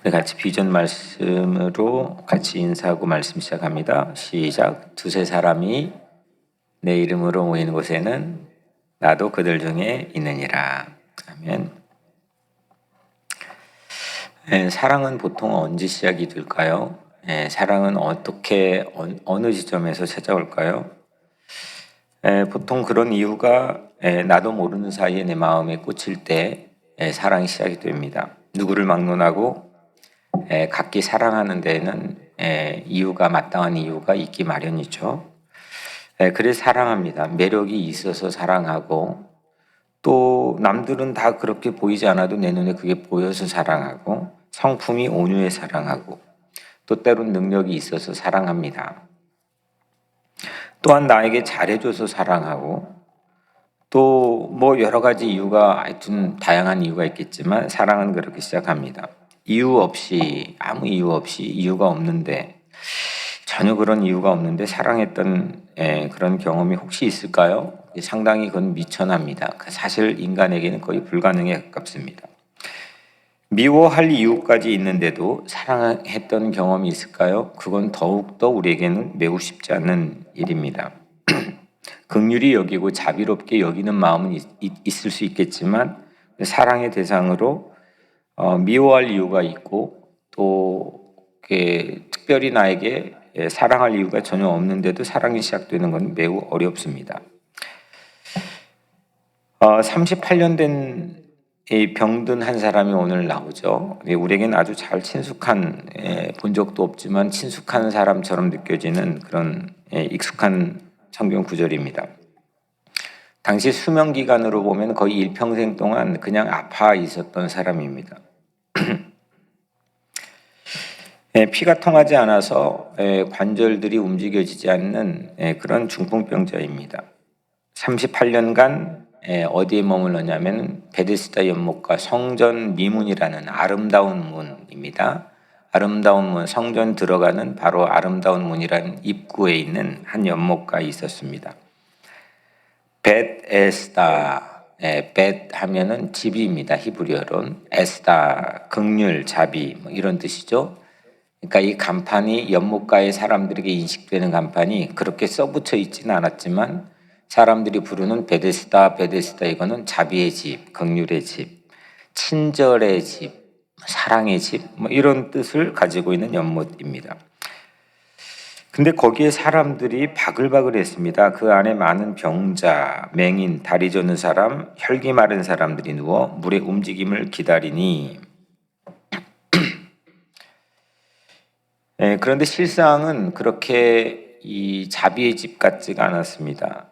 우리 같이 비전 말씀으로 같이 인사하고 말씀 시작합니다. 시작. 두세 사람이 내 이름으로 모이는 곳에는 나도 그들 중에 있느니라. 아멘. 사랑은 보통 언제 시작이 될까요? 사랑은 어떻게 어느 지점에서 찾아올까요? 보통 그런 이유가 나도 모르는 사이에 내 마음에 꽂힐 때 사랑이 시작이 됩니다. 누구를 막론하고 각기 사랑하는 데에는 이유가 마땅한 이유가 있기 마련이죠. 그래서 사랑합니다. 매력이 있어서 사랑하고 또 남들은 다 그렇게 보이지 않아도 내 눈에 그게 보여서 사랑하고 성품이 온유해 사랑하고 또 때론 능력이 있어서 사랑합니다. 또한 나에게 잘해줘서 사랑하고 또 뭐 여러 가지 이유가 하여튼 다양한 이유가 있겠지만 사랑은 그렇게 시작합니다. 이유 없이 아무 이유 없이 이유가 없는데 전혀 그런 이유가 없는데 사랑했던 그런 경험이 혹시 있을까요? 상당히 그건 미천합니다. 사실 인간에게는 거의 불가능에 가깝습니다. 미워할 이유까지 있는데도 사랑했던 경험이 있을까요? 그건 더욱더 우리에게는 매우 쉽지 않은 일입니다. 긍휼히 여기고 자비롭게 여기는 마음은 있을 수 있겠지만 사랑의 대상으로 미워할 이유가 있고 또 특별히 나에게 사랑할 이유가 전혀 없는데도 사랑이 시작되는 건 매우 어렵습니다. 38년 된 병든 한 사람이 오늘 나오죠. 우리에게는 아주 잘 친숙한 본 적도 없지만 친숙한 사람처럼 느껴지는 그런 익숙한 성경 구절입니다. 당시 수명 기간으로 보면 거의 일평생 동안 그냥 아파 있었던 사람입니다. 피가 통하지 않아서 관절들이 움직여지지 않는 그런 중풍병자입니다. 38년간 어디에 머물렀냐면 베데스다 연못과 성전 미문이라는 아름다운 문입니다. 아름다운 문, 성전 들어가는 바로 아름다운 문이라는 입구에 있는 한 연못가에 있었습니다. 벳에스다, 벳 하면은 집입니다. 히브리어로는 에스다, 긍휼, 자비 뭐 이런 뜻이죠. 그러니까 이 간판이 연못가의 사람들에게 인식되는 간판이 그렇게 써붙여 있지는 않았지만 사람들이 부르는 베데스다, 베데스다 이거는 자비의 집, 긍휼의 집, 친절의 집, 사랑의 집 뭐 이런 뜻을 가지고 있는 연못입니다. 근데 거기에 사람들이 바글바글했습니다. 그 안에 많은 병자, 맹인, 다리 저는 사람, 혈기 마른 사람들이 누워 물의 움직임을 기다리니 그런데 실상은 그렇게 이 자비의 집 같지가 않았습니다.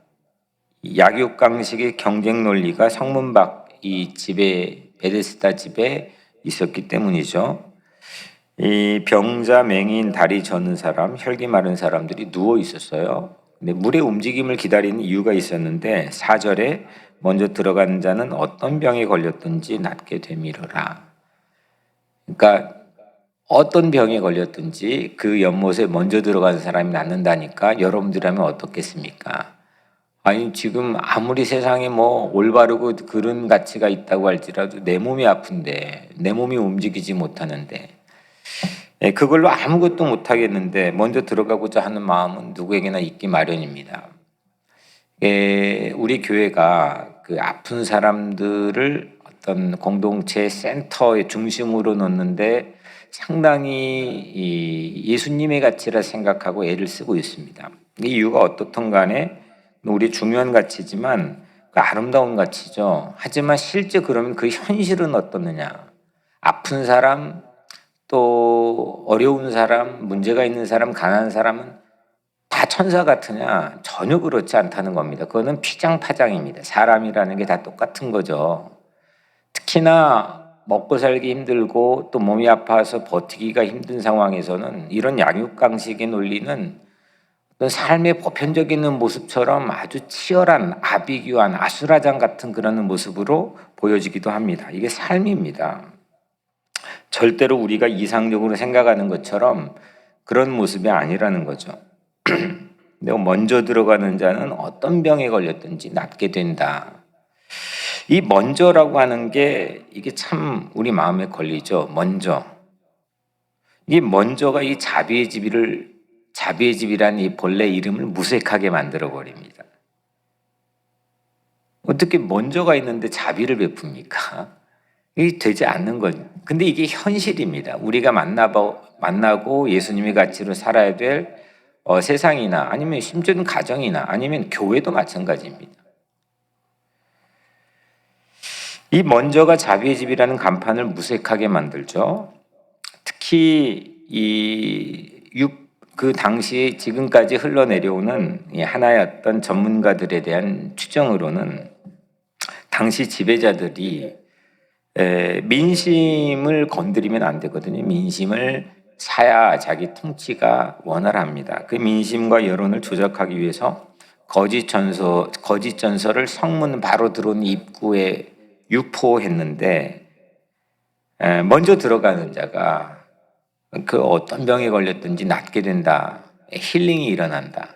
약육강식의 경쟁 논리가 성문 밖 이 집에 베데스다 집에 있었기 때문이죠. 이 병자, 맹인, 다리 저는 사람, 혈기 마른 사람들이 누워 있었어요. 근데 물의 움직임을 기다리는 이유가 있었는데 4절에 먼저 들어간 자는 어떤 병에 걸렸든지 낫게 되미르라. 그러니까 어떤 병에 걸렸든지 그 연못에 먼저 들어간 사람이 낫는다니까 여러분들이라면 어떻겠습니까? 아니 지금 아무리 세상에 뭐 올바르고 그런 가치가 있다고 할지라도 내 몸이 아픈데 내 몸이 움직이지 못하는데 그걸로 아무것도 못하겠는데 먼저 들어가고자 하는 마음은 누구에게나 있기 마련입니다. 우리 교회가 그 아픈 사람들을 어떤 공동체 센터의 중심으로 놓는데 상당히 예수님의 가치라 생각하고 애를 쓰고 있습니다. 이 이유가 어떻든 간에 우리 중요한 가치지만 그 아름다운 가치죠. 하지만 실제 그러면 그 현실은 어떻느냐? 아픈 사람, 또 어려운 사람, 문제가 있는 사람, 가난한 사람은 다 천사 같으냐? 전혀 그렇지 않다는 겁니다. 그거는 피장파장입니다. 사람이라는 게 다 똑같은 거죠. 특히나 먹고 살기 힘들고 또 몸이 아파서 버티기가 힘든 상황에서는 이런 약육강식의 논리는 어떤 삶의 보편적인 모습처럼 아주 치열한 아비규환, 아수라장 같은 그런 모습으로 보여지기도 합니다. 이게 삶입니다. 절대로 우리가 이상적으로 생각하는 것처럼 그런 모습이 아니라는 거죠. 근데 먼저 들어가는 자는 어떤 병에 걸렸든지 낫게 된다. 이 먼저라고 하는 게 이게 참 우리 마음에 걸리죠. 먼저. 이 먼저가 이 자비의 집이라는 이 본래 이름을 무색하게 만들어 버립니다. 어떻게 먼저가 있는데 자비를 베풉니까? 이게 되지 않는 거죠. 근데 이게 현실입니다. 우리가 만나고 예수님의 가치로 살아야 될 세상이나 아니면 심지어는 가정이나 아니면 교회도 마찬가지입니다. 이 먼저가 자비의 집이라는 간판을 무색하게 만들죠. 특히 그 당시 지금까지 흘러내려오는 하나의 어떤 전문가들에 대한 추정으로는 당시 지배자들이 민심을 건드리면 안 되거든요. 민심을 사야 자기 통치가 원활합니다. 그 민심과 여론을 조작하기 위해서 거짓 전설을 성문 바로 들어온 입구에 유포했는데 먼저 들어가는 자가 그 어떤 병에 걸렸든지 낫게 된다. 힐링이 일어난다.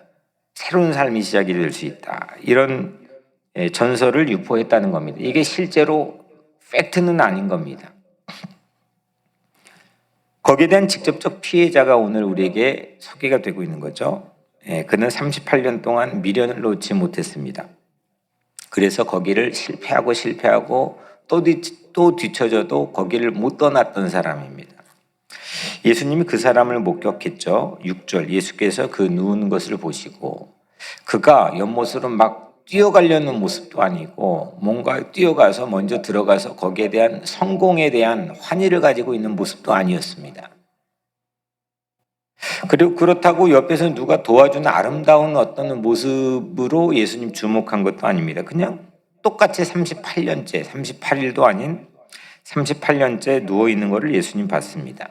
새로운 삶이 시작이 될 수 있다. 이런 전설을 유포했다는 겁니다. 이게 실제로 팩트는 아닌 겁니다. 거기에 대한 직접적 피해자가 오늘 우리에게 소개가 되고 있는 거죠. 그는 38년 동안 미련을 놓지 못했습니다. 그래서 거기를 실패하고 또 뒤쳐져도 거기를 못 떠났던 사람입니다. 예수님이 그 사람을 목격했죠. 6절 예수께서 그 누운 것을 보시고 그가 연못으로 막 뛰어가려는 모습도 아니고 뭔가 뛰어가서 먼저 들어가서 거기에 대한 성공에 대한 환희를 가지고 있는 모습도 아니었습니다. 그리고 그렇다고 옆에서 누가 도와주는 아름다운 어떤 모습으로 예수님 주목한 것도 아닙니다. 그냥 똑같이 38일도 아닌 38년째 누워있는 것을 예수님 봤습니다.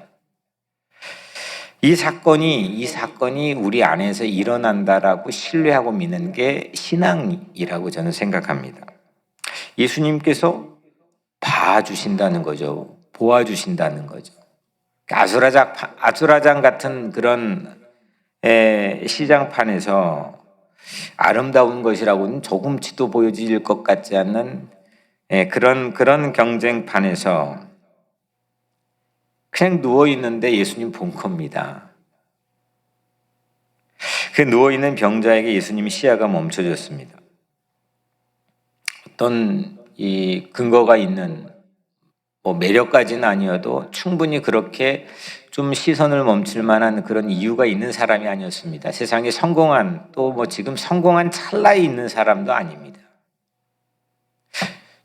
이 사건이 우리 안에서 일어난다라고 신뢰하고 믿는 게 신앙이라고 저는 생각합니다. 예수님께서 봐주신다는 거죠. 보아주신다는 거죠. 아수라장 같은 그런 시장판에서 아름다운 것이라고는 조금치도 보여질 것 같지 않는 그런 경쟁판에서 그냥 누워있는데 예수님 본 겁니다. 그 누워있는 병자에게 예수님이 시야가 멈춰졌습니다. 어떤 이 근거가 있는 매력까지는 아니어도 충분히 그렇게 좀 시선을 멈출 만한 그런 이유가 있는 사람이 아니었습니다. 세상에 성공한 지금 성공한 찰나에 있는 사람도 아닙니다.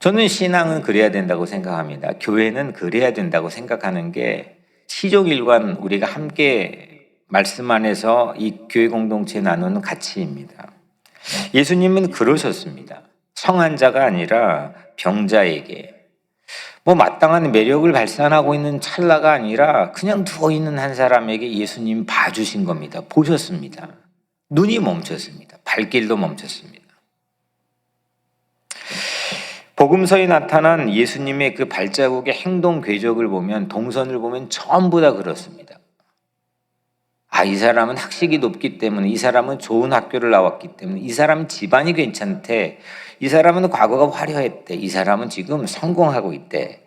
저는 신앙은 그래야 된다고 생각합니다. 교회는 그래야 된다고 생각하는 게 시종일관 우리가 함께 말씀 안에서 이 교회 공동체에 나누는 가치입니다. 예수님은 그러셨습니다. 성한 자가 아니라 병자에게 마땅한 매력을 발산하고 있는 찰나가 아니라 그냥 누워있는 한 사람에게 예수님 봐주신 겁니다. 보셨습니다. 눈이 멈췄습니다. 발길도 멈췄습니다. 복음서에 나타난 예수님의 그 발자국의 행동 궤적을 보면 동선을 보면 전부 다 그렇습니다. 이 사람은 학식이 높기 때문에, 이 사람은 좋은 학교를 나왔기 때문에, 이 사람은 집안이 괜찮대, 이 사람은 과거가 화려했대, 이 사람은 지금 성공하고 있대.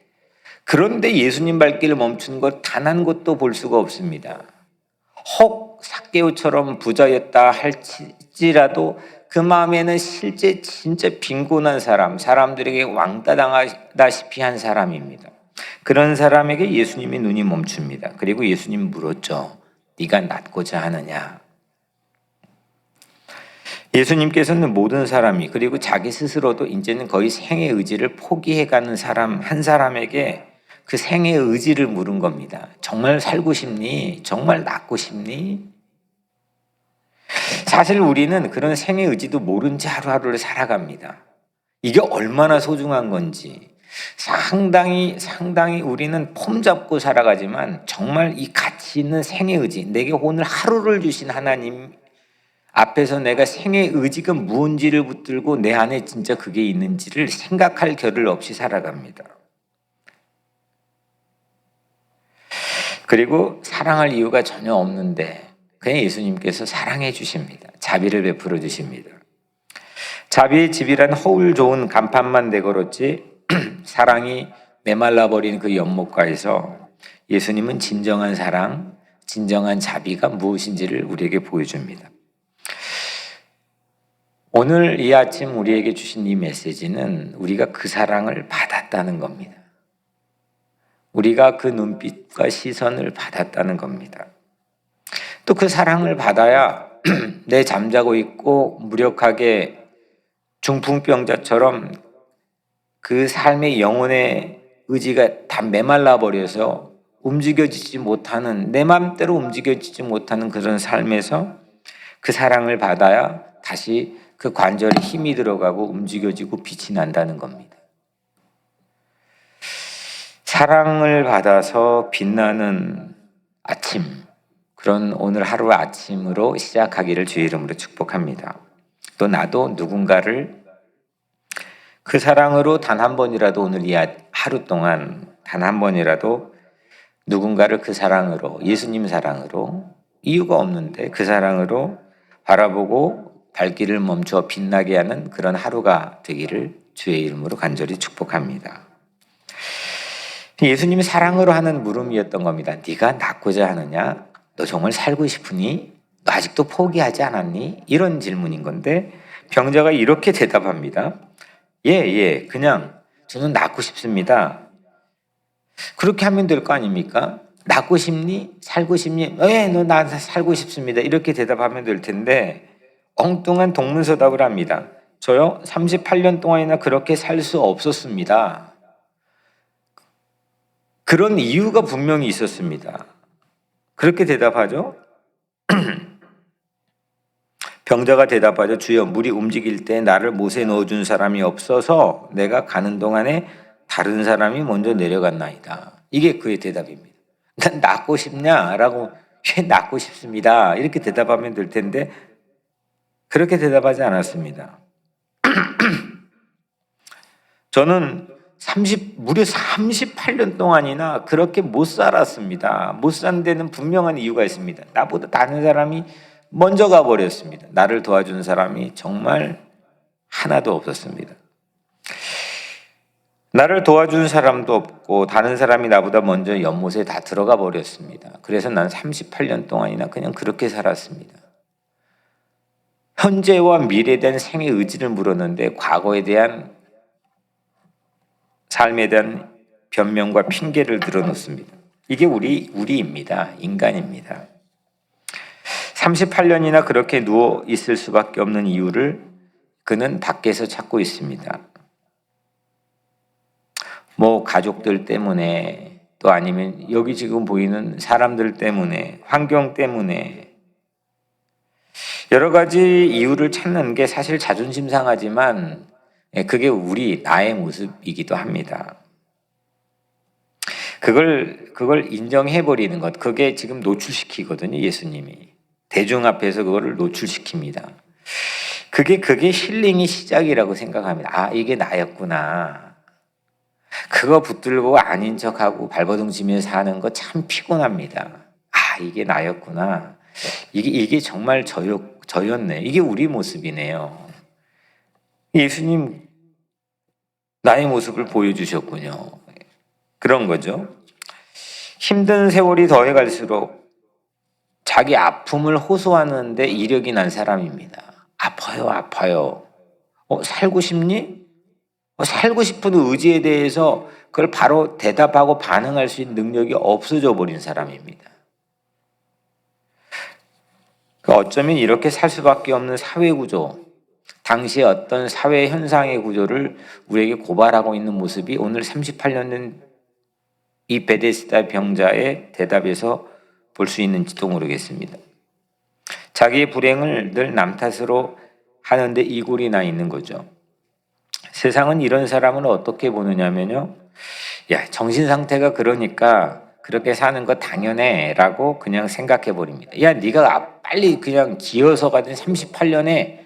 그런데 예수님 발길을 멈춘 것 단 한 곳도 볼 수가 없습니다. 혹 삭개오처럼 부자였다 할지라도 그 마음에는 실제 진짜 빈곤한 사람들에게 왕따 당하다시피 한 사람입니다. 그런 사람에게 예수님의 눈이 멈춥니다. 그리고 예수님 물었죠. 네가 낫고자 하느냐? 예수님께서는 모든 사람이 그리고 자기 스스로도 이제는 거의 생의 의지를 포기해가는 한 사람에게 그 생의 의지를 물은 겁니다. 정말 살고 싶니? 정말 낫고 싶니? 사실 우리는 그런 생의 의지도 모른 채 하루하루를 살아갑니다. 이게 얼마나 소중한 건지 상당히 우리는 폼 잡고 살아가지만 정말 이 가치 있는 생의 의지, 내게 오늘 하루를 주신 하나님 앞에서 내가 생의 의지가 무언지를 붙들고 내 안에 진짜 그게 있는지를 생각할 겨를 없이 살아갑니다. 그리고 사랑할 이유가 전혀 없는데 그냥 예수님께서 사랑해 주십니다. 자비를 베풀어 주십니다. 자비의 집이란 허울 좋은 간판만 내걸었지 사랑이 메말라버린 그 연못가에서 예수님은 진정한 사랑, 진정한 자비가 무엇인지를 우리에게 보여줍니다. 오늘 이 아침 우리에게 주신 이 메시지는 우리가 그 사랑을 받았다는 겁니다. 우리가 그 눈빛과 시선을 받았다는 겁니다. 또 그 사랑을 받아야 내 잠자고 있고 무력하게 중풍병자처럼 그 삶의 영혼의 의지가 다 메말라 버려서 움직여지지 못하는, 내 마음대로 움직여지지 못하는 그런 삶에서 그 사랑을 받아야 다시 그 관절에 힘이 들어가고 움직여지고 빛이 난다는 겁니다. 사랑을 받아서 빛나는 아침, 그런 오늘 하루 아침으로 시작하기를 주의 이름으로 축복합니다. 또 나도 누군가를 그 사랑으로 단 한 번이라도 오늘 이 하루 동안 단 한 번이라도 누군가를 그 사랑으로, 예수님 사랑으로, 이유가 없는데 그 사랑으로 바라보고 발길을 멈춰 빛나게 하는 그런 하루가 되기를 주의 이름으로 간절히 축복합니다. 예수님이 사랑으로 하는 물음이었던 겁니다. 네가 낫고자 하느냐? 너 정말 살고 싶으니? 너 아직도 포기하지 않았니? 이런 질문인 건데 병자가 이렇게 대답합니다. 예, 그냥 저는 낫고 싶습니다. 그렇게 하면 될 거 아닙니까? 낫고 싶니? 살고 싶니? 너 나 살고 싶습니다. 이렇게 대답하면 될 텐데 엉뚱한 동문서답을 합니다. 저요? 38년 동안이나 그렇게 살 수 없었습니다. 그런 이유가 분명히 있었습니다. 그렇게 대답하죠. 병자가 대답하죠. 주여, 물이 움직일 때 나를 못에 넣어준 사람이 없어서 내가 가는 동안에 다른 사람이 먼저 내려갔나이다. 이게 그의 대답입니다. 난 낫고 싶냐라고, 낫고 싶습니다. 이렇게 대답하면 될 텐데 그렇게 대답하지 않았습니다. 저는 무려 38년 동안이나 그렇게 못 살았습니다. 못 산 데는 분명한 이유가 있습니다. 나보다 다른 사람이 먼저 가버렸습니다. 나를 도와준 사람이 정말 하나도 없었습니다. 나를 도와준 사람도 없고 다른 사람이 나보다 먼저 연못에 다 들어가 버렸습니다. 그래서 난 38년 동안이나 그냥 그렇게 살았습니다. 현재와 미래에 대한 생의 의지를 물었는데 과거에 대한 삶에 대한 변명과 핑계를 늘어놓습니다. 이게 우리입니다. 인간입니다. 38년이나 그렇게 누워 있을 수밖에 없는 이유를 그는 밖에서 찾고 있습니다. 뭐 가족들 때문에, 또 아니면 여기 지금 보이는 사람들 때문에, 환경 때문에 여러 가지 이유를 찾는 게 사실 자존심 상하지만 그게 나의 모습이기도 합니다. 그걸 인정해버리는 것, 그게 지금 노출시키거든요. 예수님이 대중 앞에서 그거를 노출시킵니다. 그게 힐링의 시작이라고 생각합니다. 아, 이게 나였구나. 그거 붙들고 아닌 척하고 발버둥 치면서 사는 거 참 피곤합니다. 아, 이게 나였구나. 이게 정말 저였네. 이게 우리 모습이네요. 예수님 나의 모습을 보여주셨군요. 그런 거죠. 힘든 세월이 더해갈수록 자기 아픔을 호소하는데 이력이 난 사람입니다. 아파요. 살고 싶니? 살고 싶은 의지에 대해서 그걸 바로 대답하고 반응할 수 있는 능력이 없어져 버린 사람입니다. 어쩌면 이렇게 살 수밖에 없는 사회구조, 당시의 어떤 사회 현상의 구조를 우리에게 고발하고 있는 모습이 오늘 38년 된 이 베데스다 병자의 대답에서 볼 수 있는지도 모르겠습니다. 자기의 불행을 늘 남 탓으로 하는데 이골이 나 있는 거죠. 세상은 이런 사람을 어떻게 보느냐면요. 야, 정신 상태가 그러니까 그렇게 사는 거 당연해 라고 그냥 생각해 버립니다. 야, 네가 빨리 그냥 기어서 가든 38년에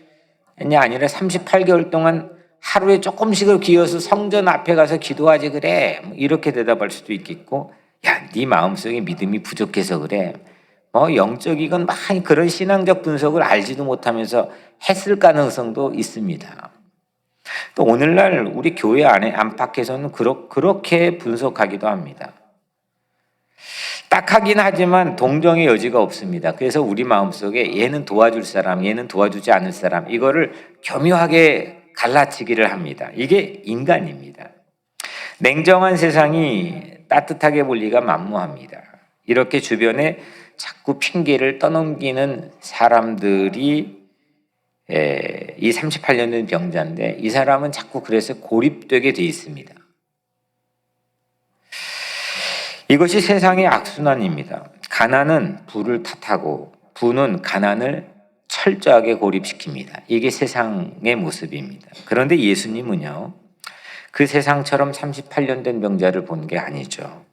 아니라 38개월 동안 하루에 조금씩을 기어서 성전 앞에 가서 기도하지 그래. 이렇게 대답할 수도 있겠고, 야, 네 마음속에 믿음이 부족해서 그래. 영적이건 막 그런 신앙적 분석을 알지도 못하면서 했을 가능성도 있습니다. 또 오늘날 우리 교회 안에 안팎에서는 그렇게 분석하기도 합니다. 딱하긴 하지만 동정의 여지가 없습니다. 그래서 우리 마음속에 얘는 도와줄 사람, 얘는 도와주지 않을 사람, 이거를 교묘하게 갈라치기를 합니다. 이게 인간입니다. 냉정한 세상이 따뜻하게 볼 리가 만무합니다. 이렇게 주변에 자꾸 핑계를 떠넘기는 사람들이 이 38년 된 병자인데, 이 사람은 자꾸 그래서 고립되게 돼 있습니다. 이것이 세상의 악순환입니다. 가난은 부를 탓하고 부는 가난을 철저하게 고립시킵니다. 이게 세상의 모습입니다. 그런데 예수님은요, 그 세상처럼 38년 된 병자를 본 게 아니죠.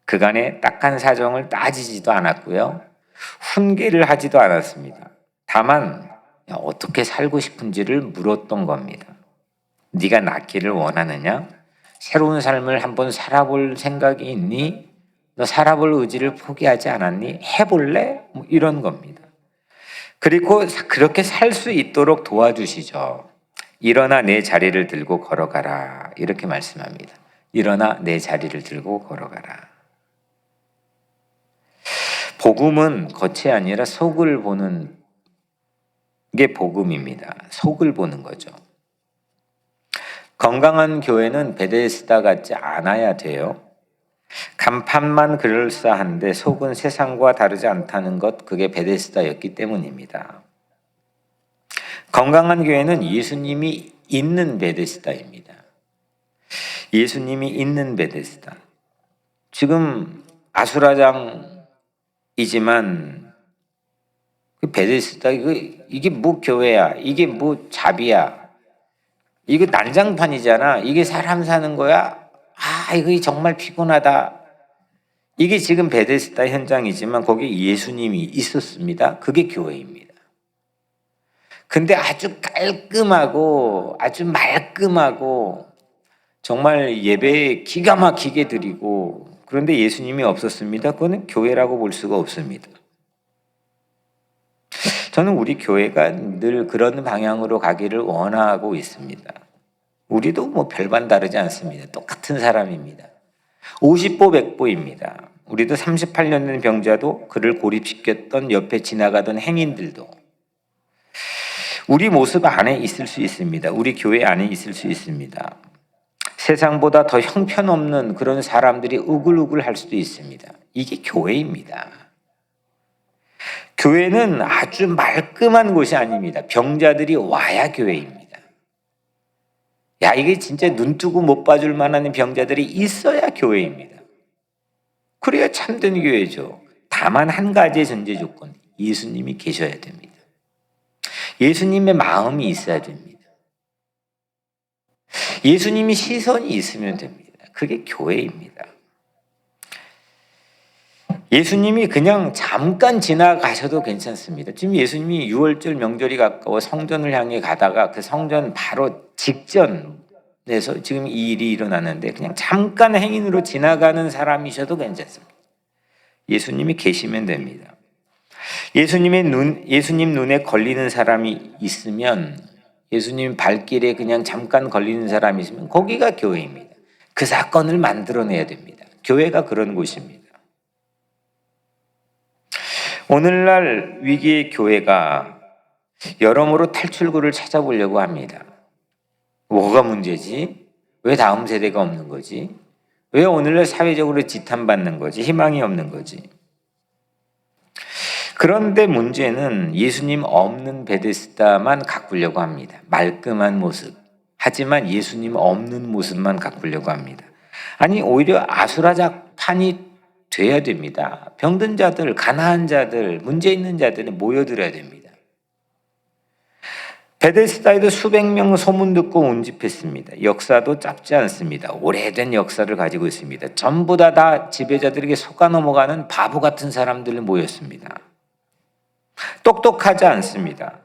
그간의 딱한 사정을 따지지도 않았고요, 훈계를 하지도 않았습니다. 다만 어떻게 살고 싶은지를 물었던 겁니다. 네가 낫기를 원하느냐? 새로운 삶을 한번 살아볼 생각이 있니? 너 살아볼 의지를 포기하지 않았니? 해볼래? 뭐 이런 겁니다. 그리고 그렇게 살 수 있도록 도와주시죠. 일어나 내 자리를 들고 걸어가라, 이렇게 말씀합니다. 일어나 내 자리를 들고 걸어가라. 복음은 겉이 아니라 속을 보는 게 복음입니다. 속을 보는 거죠. 건강한 교회는 베데스다 같지 않아야 돼요. 간판만 그럴싸한데 속은 세상과 다르지 않다는 것, 그게 베데스다였기 때문입니다. 건강한 교회는 예수님이 있는 베데스다입니다. 예수님이 있는 베데스다. 지금 아수라장이지만 그 베데스다, 이게 뭐 교회야? 이게 뭐 잡이야? 이거 난장판이잖아. 이게 사람 사는 거야? 이거 정말 피곤하다. 이게 지금 베데스다 현장이지만 거기 예수님이 있었습니다. 그게 교회입니다. 근데 아주 깔끔하고 아주 말끔하고 정말 예배 기가 막히게 드리고, 그런데 예수님이 없었습니다. 그거는 교회라고 볼 수가 없습니다. 저는 우리 교회가 늘 그런 방향으로 가기를 원하고 있습니다. 우리도 뭐 별반 다르지 않습니다. 똑같은 사람입니다. 50보 100보입니다. 우리도 38년 된 병자도 그를 고립시켰던 옆에 지나가던 행인들도 우리 모습 안에 있을 수 있습니다. 우리 교회 안에 있을 수 있습니다. 세상보다 더 형편없는 그런 사람들이 우글우글 할 수도 있습니다. 이게 교회입니다. 교회는 아주 말끔한 곳이 아닙니다. 병자들이 와야 교회입니다. 이게 진짜 눈 뜨고 못 봐줄 만한 병자들이 있어야 교회입니다. 그래야 참된 교회죠. 다만 한 가지의 전제 조건, 예수님이 계셔야 됩니다. 예수님의 마음이 있어야 됩니다. 예수님이 시선이 있으면 됩니다. 그게 교회입니다. 예수님이 그냥 잠깐 지나가셔도 괜찮습니다. 지금 예수님이 6월절 명절이 가까워 성전을 향해 가다가 그 성전 바로 직전에서 지금 이 일이 일어나는데 그냥 잠깐 행인으로 지나가는 사람이셔도 괜찮습니다. 예수님이 계시면 됩니다. 예수님 눈에 걸리는 사람이 있으면, 예수님 발길에 그냥 잠깐 걸리는 사람이 있으면 거기가 교회입니다. 그 사건을 만들어내야 됩니다. 교회가 그런 곳입니다. 오늘날 위기의 교회가 여러모로 탈출구를 찾아보려고 합니다. 뭐가 문제지? 왜 다음 세대가 없는 거지? 왜 오늘날 사회적으로 지탄받는 거지? 희망이 없는 거지? 그런데 문제는 예수님 없는 베데스다만 가꾸려고 합니다. 말끔한 모습. 하지만 예수님 없는 모습만 가꾸려고 합니다. 아니, 오히려 아수라장판이 돼야 됩니다. 병든 자들, 가난한 자들, 문제 있는 자들이 모여들어야 됩니다. 베데스다에도 수백 명 소문 듣고 온 집했습니다. 역사도 짧지 않습니다. 오래된 역사를 가지고 있습니다. 전부 다 지배자들에게 속아 넘어가는 바보 같은 사람들이 모였습니다. 똑똑하지 않습니다.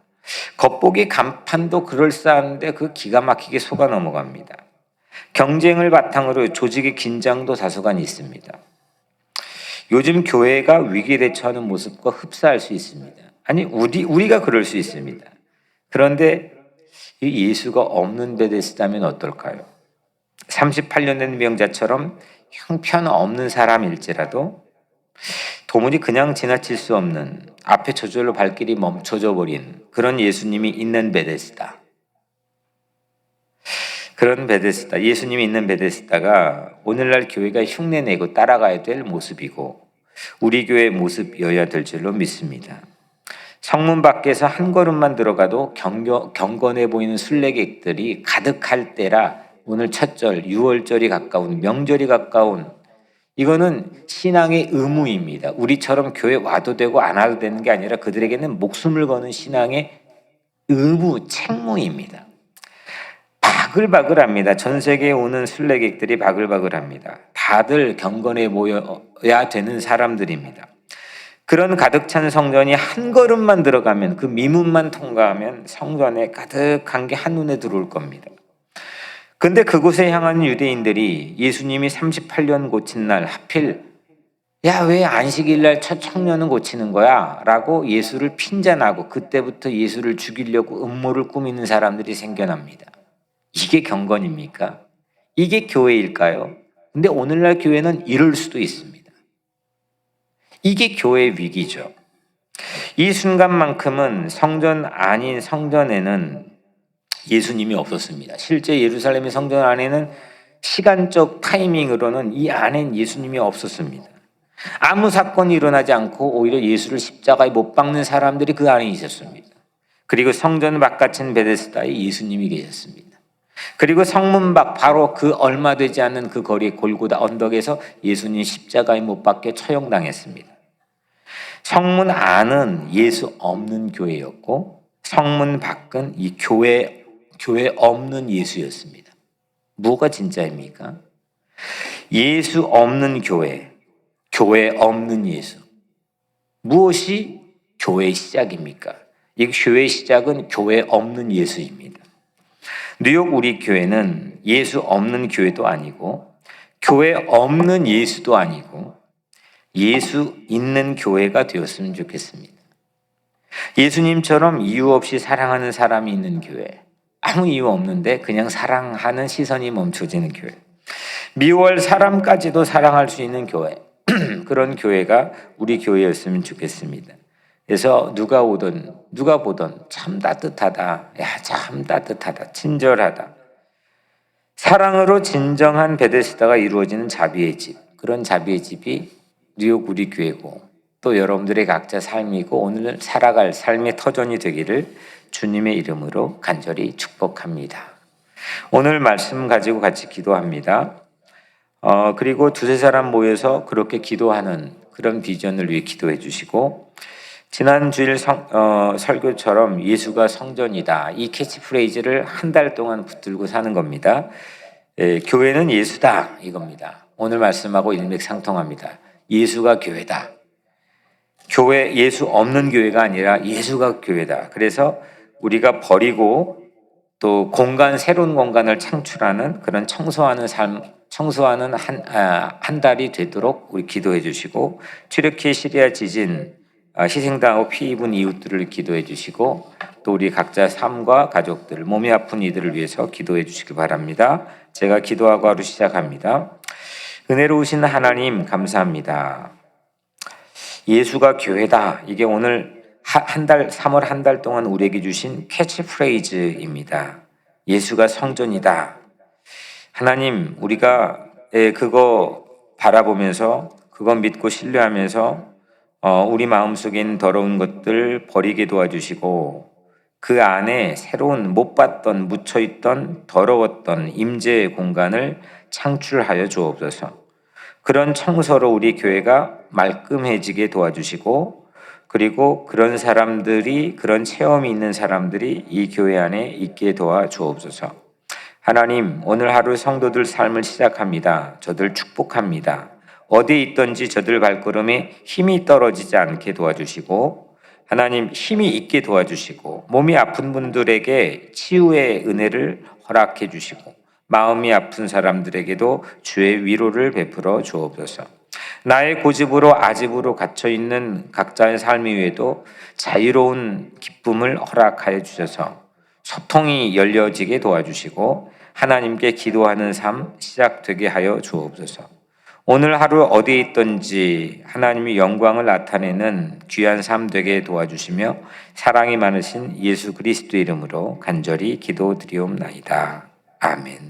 겉보기 간판도 그럴싸한데 그 기가 막히게 속아 넘어갑니다. 경쟁을 바탕으로 조직의 긴장도 다소간 있습니다. 요즘 교회가 위기에 대처하는 모습과 흡사할 수 있습니다. 아니, 우리가 그럴 수 있습니다. 그런데 이 예수가 없는 베데스다면 어떨까요? 38년 된 병자처럼 형편없는 사람일지라도 도무지 그냥 지나칠 수 없는, 앞에 저절로 발길이 멈춰져 버린 그런 예수님이 있는 베데스다. 그런 베데스다, 예수님이 있는 베데스다가 오늘날 교회가 흉내내고 따라가야 될 모습이고 우리 교회의 모습이어야 될 줄로 믿습니다. 성문 밖에서 한 걸음만 들어가도 경건해 보이는 순례객들이 가득할 때라 오늘 첫절, 6월절이 가까운, 명절이 가까운, 이거는 신앙의 의무입니다. 우리처럼 교회 와도 되고 안 와도 되는 게 아니라 그들에게는 목숨을 거는 신앙의 의무, 책무입니다. 바글바글합니다. 전 세계에 오는 순례객들이 바글바글합니다. 다들 경건해 보여야 되는 사람들입니다. 그런 가득 찬 성전이 한 걸음만 들어가면, 그 미문만 통과하면 성전에 가득한 게 한눈에 들어올 겁니다. 근데 그곳에 향하는 유대인들이 예수님이 38년 고친 날 하필 야, 왜 안식일날 첫 청년은 고치는 거야? 라고 예수를 핀잔하고 그때부터 예수를 죽이려고 음모를 꾸미는 사람들이 생겨납니다. 이게 경건입니까? 이게 교회일까요? 근데 오늘날 교회는 이럴 수도 있습니다. 이게 교회의 위기죠. 이 순간만큼은 성전 아닌 성전에는 예수님이 없었습니다. 실제 예루살렘의 성전 안에는 시간적 타이밍으로는 이 안엔 예수님이 없었습니다. 아무 사건이 일어나지 않고 오히려 예수를 십자가에 못 박는 사람들이 그 안에 있었습니다. 그리고 성전 바깥인 베데스다에 예수님이 계셨습니다. 그리고 성문 밖 바로 그 얼마 되지 않는 그 거리 골고다 언덕에서 예수님 십자가에 못 박혀 처형당했습니다. 성문 안은 예수 없는 교회였고 성문 밖은 이 교회 없는 예수였습니다. 뭐가 진짜입니까? 예수 없는 교회 없는 예수. 무엇이 교회의 시작입니까? 이 교회의 시작은 교회 없는 예수입니다. 뉴욕 우리 교회는 예수 없는 교회도 아니고 교회 없는 예수도 아니고 예수 있는 교회가 되었으면 좋겠습니다. 예수님처럼 이유 없이 사랑하는 사람이 있는 교회, 아무 이유 없는데 그냥 사랑하는 시선이 멈춰지는 교회, 미워할 사람까지도 사랑할 수 있는 교회, 그런 교회가 우리 교회였으면 좋겠습니다. 그래서 누가 보든 참 따뜻하다, 참 따뜻하다, 친절하다, 사랑으로 진정한 베데스다가 이루어지는 자비의 집, 그런 자비의 집이 뉴욕 우리 교회고 또 여러분들의 각자 삶이고 오늘 살아갈 삶의 터전이 되기를 주님의 이름으로 간절히 축복합니다. 오늘 말씀 가지고 같이 기도합니다. 그리고 두세 사람 모여서 그렇게 기도하는 그런 비전을 위해 기도해 주시고, 지난 주일 설교처럼 예수가 성전이다, 이 캐치프레이즈를 한 달 동안 붙들고 사는 겁니다. 교회는 예수다, 이겁니다. 오늘 말씀하고 일맥상통합니다. 예수가 교회다. 교회, 예수 없는 교회가 아니라 예수가 교회다. 그래서 우리가 버리고 또 새로운 공간을 창출하는 그런 청소하는 한 달이 되도록 우리 기도해 주시고, 튀르키예 시리아 지진 희생당하고 피 입은 이웃들을 기도해 주시고, 또 우리 각자 삶과 가족들, 몸이 아픈 이들을 위해서 기도해 주시기 바랍니다. 제가 기도하고 하루 시작합니다. 은혜로우신 하나님 감사합니다. 예수가 교회다. 이게 오늘 3월 한 달 동안 우리에게 주신 캐치프레이즈입니다. 예수가 성전이다. 하나님, 우리가 그거 바라보면서 그거 믿고 신뢰하면서 우리 마음속에 있는 더러운 것들 버리게 도와주시고, 그 안에 새로운 못 봤던 묻혀있던 더러웠던 임재의 공간을 창출하여 주옵소서. 그런 청소로 우리 교회가 말끔해지게 도와주시고, 그리고 그런 사람들이, 그런 체험이 있는 사람들이 이 교회 안에 있게 도와주옵소서. 하나님, 오늘 하루 성도들 삶을 시작합니다. 저들 축복합니다. 어디에 있든지 저들 발걸음에 힘이 떨어지지 않게 도와주시고, 하나님 힘이 있게 도와주시고, 몸이 아픈 분들에게 치유의 은혜를 허락해 주시고, 마음이 아픈 사람들에게도 주의 위로를 베풀어 주옵소서. 나의 고집으로 아집으로 갇혀있는 각자의 삶 위에도 자유로운 기쁨을 허락하여 주셔서 소통이 열려지게 도와주시고 하나님께 기도하는 삶 시작되게 하여 주옵소서. 오늘 하루 어디에 있든지 하나님의 영광을 나타내는 귀한 삶 되게 도와주시며 사랑이 많으신 예수 그리스도 이름으로 간절히 기도드리옵나이다. 아멘.